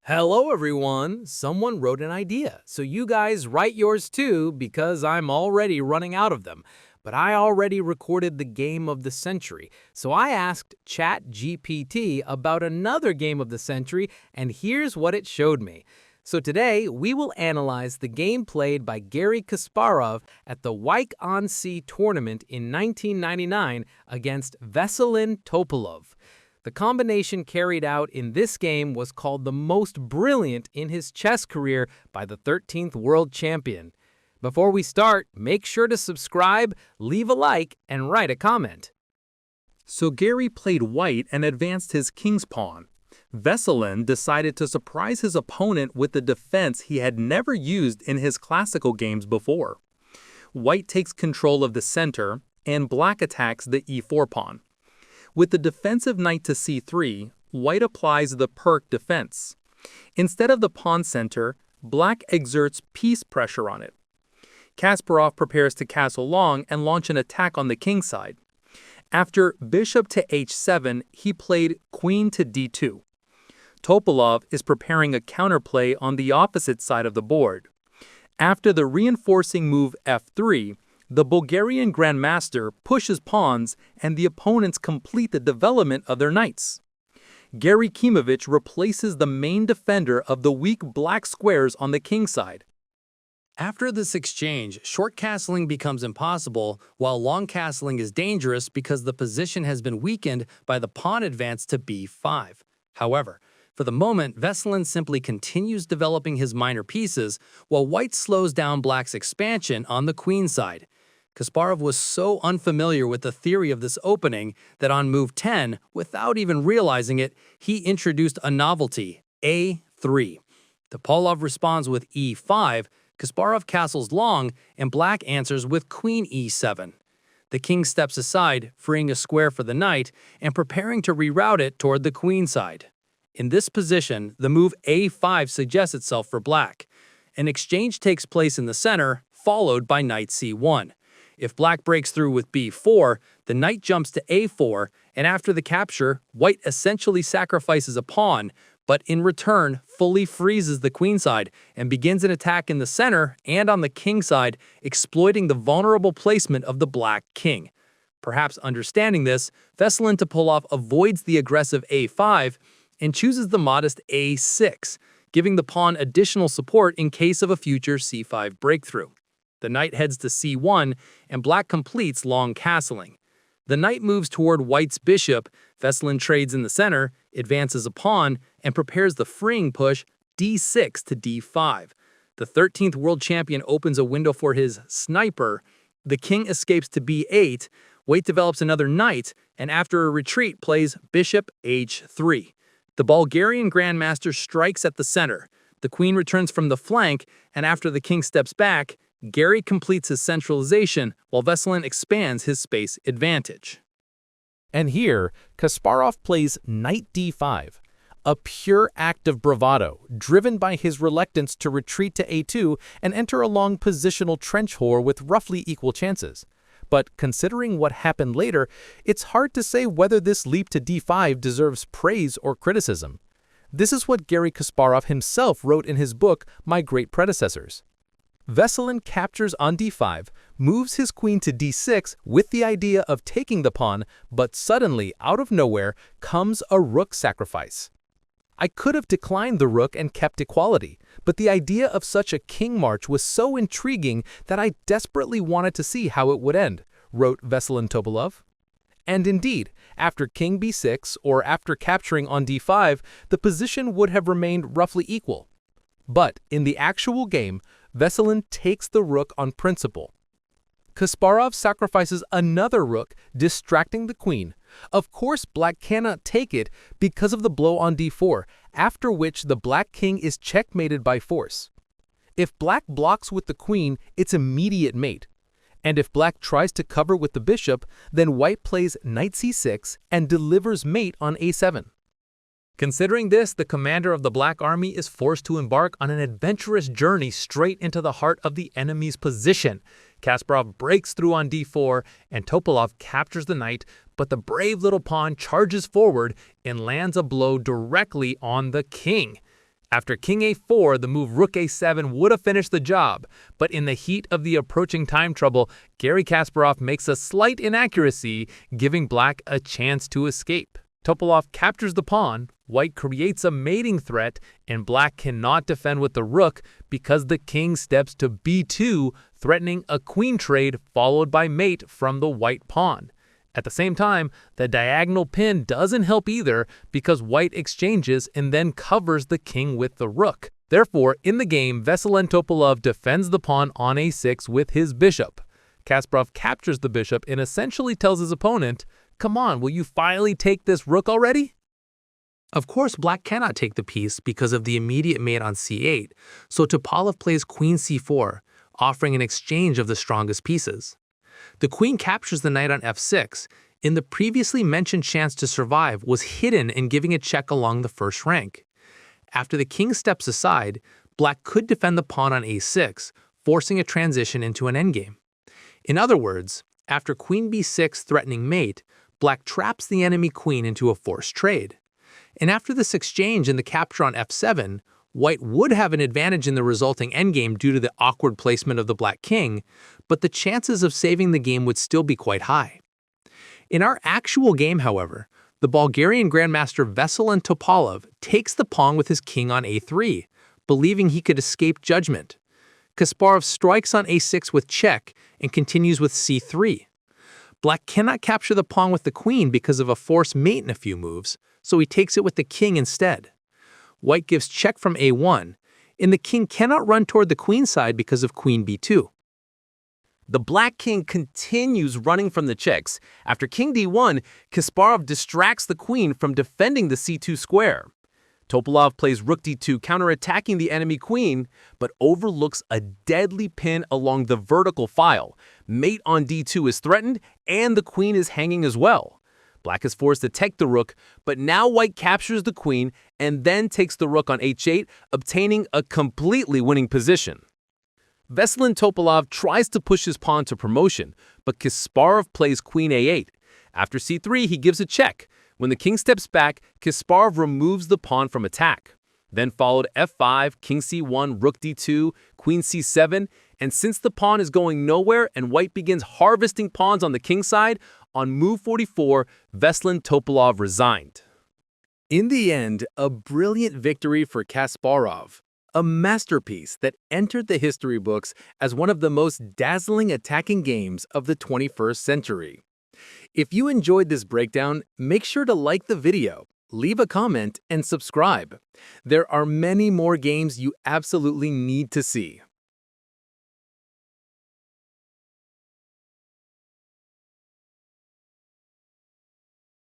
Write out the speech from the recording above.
Hello everyone! Someone wrote an idea, so you guys write yours too because I'm already running out of them. But I already recorded the game of the century, so I asked ChatGPT about another game of the century, and here's what it showed me. So today, we will analyze the game played by Garry Kasparov at the Wijk-on-Sea tournament in 1999 against Veselin Topalov. The combination carried out in this game was called the most brilliant in his chess career by the 13th world champion. Before we start, make sure to subscribe, leave a like, and write a comment. So Garry played white and advanced his king's pawn. Veselin decided to surprise his opponent with a defense he had never used in his classical games before. White takes control of the center, and black attacks the e4 pawn. With the defensive knight to c3, white applies the perk defense. Instead of the pawn center, black exerts piece pressure on it. Kasparov prepares to castle long and launch an attack on the king side. After bishop to h7, he played queen to d2. Topalov is preparing a counterplay on the opposite side of the board. After the reinforcing move f3, the Bulgarian grandmaster pushes pawns and the opponents complete the development of their knights. Garry Kimovic replaces the main defender of the weak black squares on the king side. After this exchange, short castling becomes impossible, while long castling is dangerous because the position has been weakened by the pawn advance to b5. However, for the moment, Veselin simply continues developing his minor pieces, while white slows down black's expansion on the queen side. Kasparov was so unfamiliar with the theory of this opening that on move 10, without even realizing it, he introduced a novelty, a3. Topalov responds with e5, Kasparov castles long, and black answers with queen e7. The king steps aside, freeing a square for the knight, and preparing to reroute it toward the queen side. In this position, the move a5 suggests itself for black. An exchange takes place in the center, followed by knight c1. If black breaks through with b4, the knight jumps to a4, and after the capture, white essentially sacrifices a pawn, but in return fully freezes the queen side and begins an attack in the center and on the king side, exploiting the vulnerable placement of the black king. Perhaps understanding this, Veselin Topalov avoids the aggressive a5 and chooses the modest a6, giving the pawn additional support in case of a future c5 breakthrough. The knight heads to c1, and black completes long castling. The knight moves toward white's bishop, Veselin trades in the center, advances a pawn, and prepares the freeing push d6 to d5. The 13th world champion opens a window for his sniper. The king escapes to b8, white develops another knight, and after a retreat plays bishop h3. The Bulgarian grandmaster strikes at the center. The queen returns from the flank, and after the king steps back, Garry completes his centralization while Veselin expands his space advantage. And here, Kasparov plays knight d5, a pure act of bravado, driven by his reluctance to retreat to a2 and enter a long positional trench war with roughly equal chances. But considering what happened later, it's hard to say whether this leap to d5 deserves praise or criticism. This is what Garry Kasparov himself wrote in his book, My Great Predecessors. Veselin captures on d5, moves his queen to d6 with the idea of taking the pawn, but suddenly, out of nowhere, comes a rook sacrifice. I could have declined the rook and kept equality, but the idea of such a king march was so intriguing that I desperately wanted to see how it would end, wrote Veselin Topalov. And indeed, after king b6 or after capturing on d5, the position would have remained roughly equal. But in the actual game, Veselin takes the rook on principle. Kasparov sacrifices another rook, distracting the queen. Of course, black cannot take it because of the blow on d4, after which the black king is checkmated by force. If black blocks with the queen, it's immediate mate. And if black tries to cover with the bishop, then white plays knight c6 and delivers mate on a7. Considering this, the commander of the Black Army is forced to embark on an adventurous journey straight into the heart of the enemy's position. Kasparov breaks through on d4, and Topalov captures the knight, but the brave little pawn charges forward and lands a blow directly on the king. After king a4, the move rook a7 would have finished the job, but in the heat of the approaching time trouble, Garry Kasparov makes a slight inaccuracy, giving black a chance to escape. Topalov captures the pawn, white creates a mating threat, and black cannot defend with the rook because the king steps to b2, threatening a queen trade followed by mate from the white pawn. At the same time, the diagonal pin doesn't help either because white exchanges and then covers the king with the rook. Therefore, in the game, Veselin Topalov defends the pawn on a6 with his bishop. Kasparov captures the bishop and essentially tells his opponent, "Come on, will you finally take this rook already?" Of course, black cannot take the piece because of the immediate mate on c8, so Topalov plays queen c4, offering an exchange of the strongest pieces. The queen captures the knight on f6, and the previously mentioned chance to survive was hidden in giving a check along the first rank. After the king steps aside, black could defend the pawn on a6, forcing a transition into an endgame. In other words, after queen b6 threatening mate, black traps the enemy queen into a forced trade. And after this exchange and the capture on f7, white would have an advantage in the resulting endgame due to the awkward placement of the black king, but the chances of saving the game would still be quite high. In our actual game, however, the Bulgarian grandmaster Veselin Topalov takes the pawn with his king on a3, believing he could escape judgment. Kasparov strikes on a6 with check and continues with c3. Black cannot capture the pawn with the queen because of a forced mate in a few moves, so he takes it with the king instead. White gives check from a1, and the king cannot run toward the queen side because of queen b2. The black king continues running from the checks. After king d1, Kasparov distracts the queen from defending the c2 square. Topalov plays rook d2, counterattacking the enemy queen, but overlooks a deadly pin along the vertical file. Mate on d2 is threatened, and the queen is hanging as well. Black is forced to take the rook, but now white captures the queen and then takes the rook on h8, obtaining a completely winning position. Veselin Topalov tries to push his pawn to promotion, but Kasparov plays queen a8. After c3, he gives a check. When the king steps back, Kasparov removes the pawn from attack. Then followed f5, king c1, rook d2, queen c7, and since the pawn is going nowhere and white begins harvesting pawns on the king side, on move 44, Veselin Topalov resigned. In the end, a brilliant victory for Kasparov, a masterpiece that entered the history books as one of the most dazzling attacking games of the 21st century. If you enjoyed this breakdown, make sure to like the video, leave a comment, and subscribe. There are many more games you absolutely need to see.